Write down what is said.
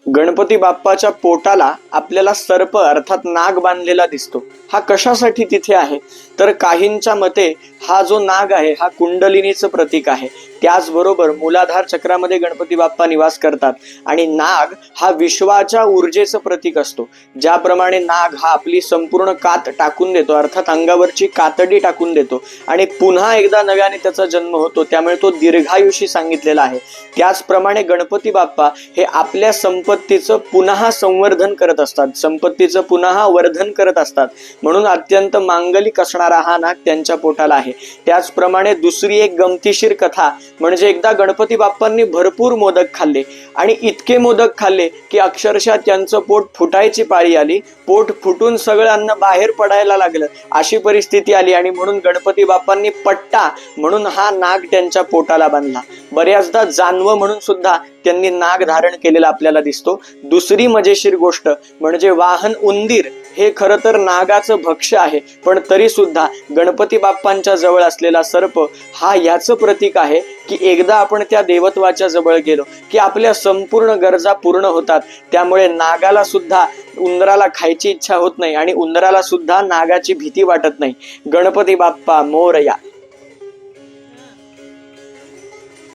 गणपती बाप्पाच्या पोटाला आपल्याला सर्प अर्थात नाग बांधलेला दिसतो. हा कशासाठी तिथे आहे तर काहींच्या मते हा जो नाग आहे हा कुंडलिनीचं प्रतीक आहे. त्याचबरोबर मूलाधार चक्रामध्ये गणपती बाप्पा निवास करतात आणि नाग हा विश्वाच्या ऊर्जेचं प्रतीक असतो. ज्याप्रमाणे नाग हा आपली संपूर्ण कात टाकून देतो अर्थात अंगावरची कातडी टाकून देतो आणि पुन्हा एकदा नव्याने त्याचा जन्म होतो, त्यामुळे तो दीर्घायुषी सांगितलेला आहे. त्याचप्रमाणे गणपती बाप्पा हे आपल्या संपत्तीचं पुन्हा संवर्धन करत असतात, संपत्तीचं पुन्हा वर्धन करत असतात. म्हणून अत्यंत मांगलिक असणारा हा नाग त्यांच्या पोटाला आहे. त्याचप्रमाणे दुसरी एक गमतीशीर कथा म्हणजे एकदा गणपती बाप्पांनी भरपूर मोदक खाल्ले आणि इतके मोदक खाल्ले की अक्षरशः त्यांचं पोट फुटायची पाळी आली. पोट फुटून सगळं अन्न बाहेर पडायला लागलं, अशी परिस्थिती आली आणि म्हणून गणपती बाप्पांनी पट्टा म्हणून हा नाग त्यांच्या पोटाला बांधला. बऱ्याचदा जानवं म्हणून सुद्धा त्यांनी नाग धारण केलेला आपल्याला दिसतो. दुसरी मजेशीर गोष्ट म्हणजे वाहन उंदीर हे खरं तर नागाचं भक्ष्य आहे, पण तरी सुद्धा गणपती बाप्पांच्या जवळ असलेला सर्प हा याचं प्रतीक आहे की एकदा आपण त्या देवत्वाच्या जवळ गेलो की आपल्या संपूर्ण गरजा पूर्ण होतात. त्यामुळे नागाला सुद्धा उंदराला खायची इच्छा होत नाही आणि उंदराला सुद्धा नागाची भीती वाटत नाही. गणपती बाप्पा मोरया.